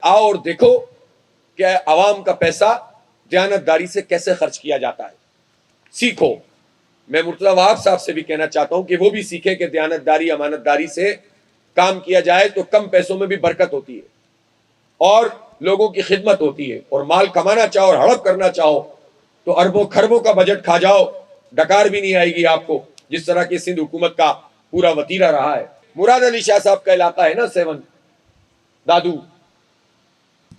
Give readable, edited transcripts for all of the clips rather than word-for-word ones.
آؤ اور دیکھو کہ عوام کا پیسہ دیانتداری سے کیسے خرچ کیا جاتا ہے، سیکھو۔ میں مرتضی وہاب صاحب سے بھی کہنا چاہتا ہوں کہ وہ بھی سیکھیں کہ دیانتداری امانتداری سے کام کیا جائے تو کم پیسوں میں بھی برکت ہوتی ہے اور لوگوں کی خدمت ہوتی ہے، اور مال کمانا چاہو اور ہڑپ کرنا چاہو تو اربوں خربوں کا بجٹ کھا جاؤ، ڈکار بھی نہیں آئے گی آپ کو، جس طرح کی سندھ حکومت کا پورا وتیرہ رہا ہے۔ مراد علی شاہ صاحب کا علاقہ ہے نا 7 دادو،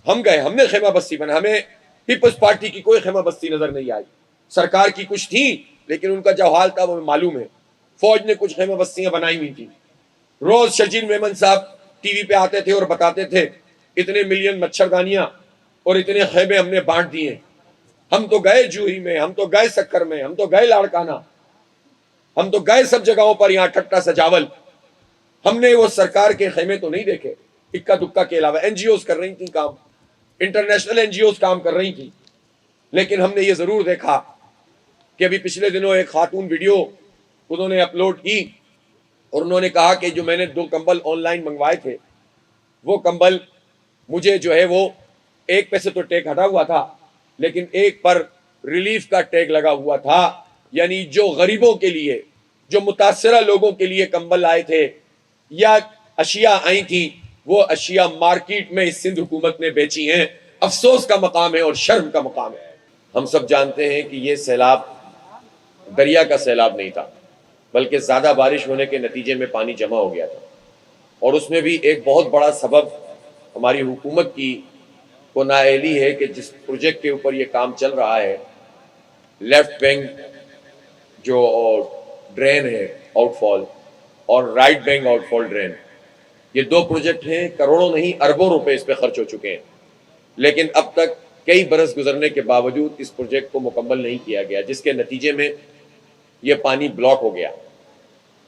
ہم گئے، ہم نے خیمہ بستی بنا، ہمیں پیپلز پارٹی کی کوئی خیمہ بستی نظر نہیں آئی، سرکار کی کچھ تھی لیکن ان کا جو حال تھا وہ معلوم ہے، فوج نے کچھ خیمہ بستیاں بنائی ہوئی تھی۔ روز شرجیل میمن صاحب ٹی وی پہ آتے تھے اور بتاتے تھے اتنے ملین مچھردانیاں اور اتنے خیمے ہم نے بانٹ دیے، ہم تو گئے جوہی میں، ہم تو گئے سکر میں، ہم تو گئے لاڑکانہ، ہم تو گئے سب جگہوں پر، یہاں ٹھٹا سجاول، ہم نے وہ سرکار کے خیمے تو نہیں دیکھے، اکا دکا کے علاوہ۔ این جی اوز کر رہی تھیں کام، انٹرنیشنل این جی اوز کام کر رہی تھیں، لیکن ہم نے یہ ضرور دیکھا کہ ابھی پچھلے دنوں ایک خاتون ویڈیو انہوں نے اپلوڈ کی اور انہوں نے کہا کہ جو میں نے 2 کمبل آن لائن منگوائے تھے وہ کمبل مجھے جو ہے وہ ایک پیسے تو ٹیگ ہٹا ہوا تھا لیکن ایک پر ریلیف کا ٹیگ لگا ہوا تھا، یعنی جو غریبوں کے لیے، جو متاثرہ لوگوں کے لیے کمبل آئے تھے یا اشیاء آئی تھی، وہ اشیاء مارکیٹ میں اس سندھ حکومت نے بیچی ہیں۔ افسوس کا مقام ہے اور شرم کا مقام ہے۔ ہم سب جانتے ہیں کہ یہ سیلاب دریا کا سیلاب نہیں تھا بلکہ زیادہ بارش ہونے کے نتیجے میں پانی جمع ہو گیا تھا، اور اس میں بھی ایک بہت بڑا سبب ہماری حکومت کی کو نااہلی ہے کہ جس پروجیکٹ کے اوپر یہ کام چل رہا ہے، لیفٹ بینک جو ڈرین ہے آؤٹ فال اور رائٹ بینک آؤٹ فال ڈرین، یہ 2 پروجیکٹ ہیں، کروڑوں نہیں اربوں روپے اس پہ خرچ ہو چکے ہیں، لیکن اب تک کئی برس گزرنے کے باوجود اس پروجیکٹ کو مکمل نہیں کیا گیا، جس کے نتیجے میں یہ پانی بلاک ہو گیا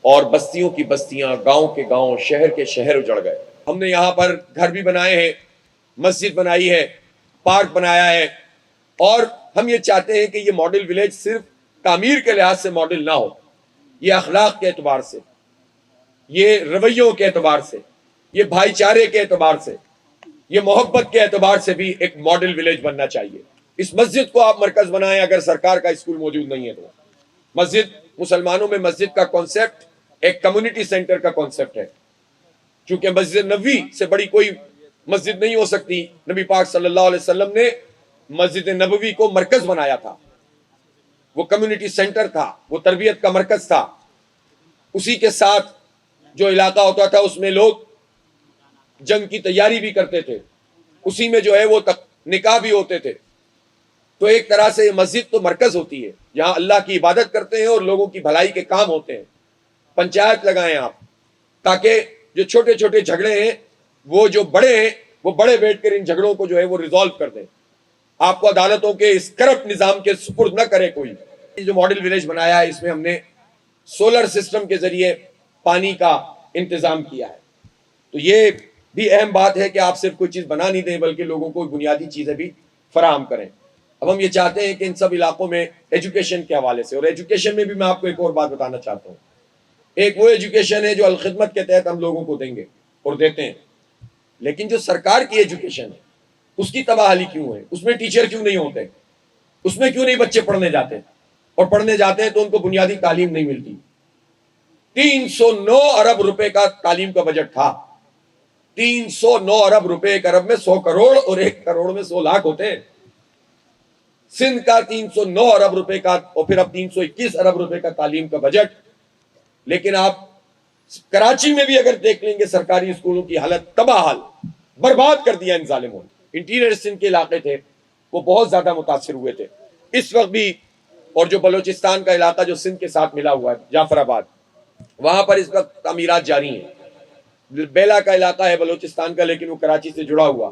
اور بستیوں کی بستیاں، گاؤں کے گاؤں، شہر کے شہر اجڑ گئے۔ ہم نے یہاں پر گھر بھی بنائے ہیں، مسجد بنائی ہے، پارک بنایا ہے، اور ہم یہ چاہتے ہیں کہ یہ ماڈل ولیج صرف تعمیر کے لحاظ سے ماڈل نہ ہو، یہ اخلاق کے اعتبار سے، یہ رویوں کے اعتبار سے، یہ بھائی چارے کے اعتبار سے، یہ محبت کے اعتبار سے بھی ایک ماڈل ولیج بننا چاہیے۔ اس مسجد کو آپ مرکز بنائیں، اگر سرکار کا اسکول موجود نہیں ہے تو مسجد، مسلمانوں میں مسجد کا کانسیپٹ ایک کمیونٹی سینٹر کا کانسیپٹ ہے، چونکہ مسجد نبوی سے بڑی کوئی مسجد نہیں ہو سکتی۔ نبی پاک صلی اللہ علیہ وسلم نے مسجد نبوی کو مرکز بنایا تھا، وہ کمیونٹی سینٹر تھا، وہ تربیت کا مرکز تھا، اسی کے ساتھ جو علاقہ ہوتا تھا اس میں لوگ جنگ کی تیاری بھی کرتے تھے، اسی میں جو ہے وہ نکاح بھی ہوتے تھے۔ تو ایک طرح سے مسجد تو مرکز ہوتی ہے جہاں اللہ کی عبادت کرتے ہیں اور لوگوں کی بھلائی کے کام ہوتے ہیں۔ پنچایت لگائیں آپ، تاکہ جو چھوٹے چھوٹے جھگڑے ہیں وہ جو بڑے ہیں وہ بڑے بیٹھ کر ان جھگڑوں کو جو ہے وہ ریزالو کر دیں، آپ کو عدالتوں کے اس کرپٹ نظام کے سپرد نہ کرے کوئی۔ یہ جو ماڈل ولیج بنایا ہے اس میں ہم نے سولر سسٹم کے ذریعے پانی کا انتظام کیا ہے، تو یہ بھی اہم بات ہے کہ آپ صرف کوئی چیز بنا نہیں دیں بلکہ لوگوں کو بنیادی چیزیں بھی فراہم کریں۔ اب ہم یہ چاہتے ہیں کہ ان سب علاقوں میں ایجوکیشن کے حوالے سے، اور ایجوکیشن میں بھی میں آپ کو ایک اور بات بتانا چاہتا ہوں، ایک وہ ایجوکیشن ہے جو الخدمت کے تحت ہم لوگوں کو دیں گے اور دیتے ہیں، لیکن جو سرکار کی ایجوکیشن ہے اس کی تباہلی کیوں ہے؟ اس میں ٹیچر کیوں نہیں ہوتے؟ اس میں کیوں نہیں بچے پڑھنے جاتے؟ اور پڑھنے جاتے ہیں تو ان کو بنیادی تعلیم نہیں ملتی۔ 309 ارب روپے کا تعلیم کا بجٹ تھا، 309 ارب روپے، ایک ارب میں 100 کروڑ اور 1 کروڑ میں 100 لاکھ ہوتے ہیں۔ سندھ کا 309 ارب روپے کا اور پھر اب 321 ارب روپے کا تعلیم کا بجٹ، لیکن آپ کراچی میں بھی اگر دیکھ لیں گے سرکاری اسکولوں کی حالت تباہ حال، برباد کر دیا ان ظالموں نے۔ انٹیریئر سندھ کے علاقے تھے وہ بہت زیادہ متاثر ہوئے تھے اس وقت بھی، اور جو بلوچستان کا علاقہ جو سندھ کے ساتھ ملا ہوا ہے، جعفر آباد، وہاں پر اس وقت تعمیرات جاری ہیں۔ بیلا کا علاقہ ہے بلوچستان کا لیکن وہ کراچی سے جڑا ہوا،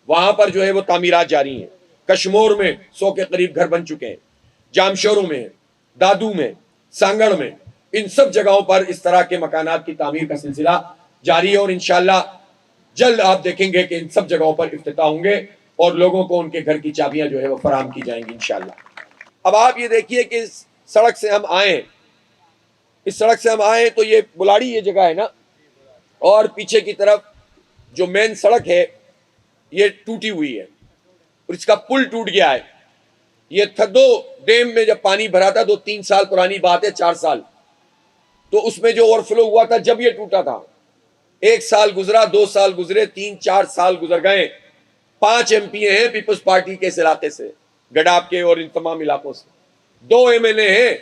وہاں پر جو ہے وہ تعمیرات جاری ہیں۔ کشمور میں 100 کے قریب گھر بن چکے ہیں، جامشوروں میں، دادو میں، سانگڑ میں، ان سب جگہوں پر اس طرح کے مکانات کی تعمیر کا سلسلہ جاری ہے، اور انشاءاللہ جلد آپ دیکھیں گے کہ ان سب جگہوں پر افتتاح ہوں گے اور لوگوں کو ان کے گھر کی چابیاں جو ہے وہ فراہم کی جائیں گی انشاءاللہ۔ اب آپ یہ دیکھیے کہ اس سڑک سے ہم آئیں، اس سڑک سے ہم آئیں تو یہ بلاڑی یہ جگہ ہے نا، اور پیچھے کی طرف جو مین سڑک ہے یہ ٹوٹی ہوئی ہے اور اس کا پل ٹوٹ گیا ہے. یہ تھدو ڈیم میں جب پانی بھرا تھا تو 3 سال پرانی بات ہے, 4 سال, تو اس میں جو اوور فلو ہوا تھا جب یہ ٹوٹا تھا, 1 سال گزرا, 2 سال گزرے, 3-4 سال گزر گئے. 5 MP ہیں پیپلز پارٹی کے اس علاقے سے, گڈاب کے اور ان تمام علاقوں سے, 2 MLA ہیں,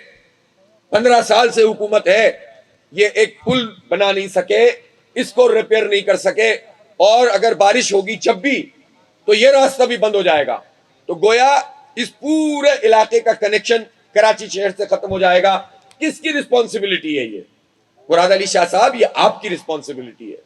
15 سال سے حکومت ہے, یہ ایک پل بنا نہیں سکے, اس کو ریپیئر نہیں کر سکے, اور اگر بارش ہوگی جب بھی تو یہ راستہ بھی بند ہو جائے گا. تو گویا اس پورے علاقے کا کنیکشن کراچی شہر سے ختم ہو جائے گا. کس کی رسپانسبلٹی ہے یہ؟ مراد علی شاہ صاحب, یہ آپ کی رسپانسبلٹی ہے.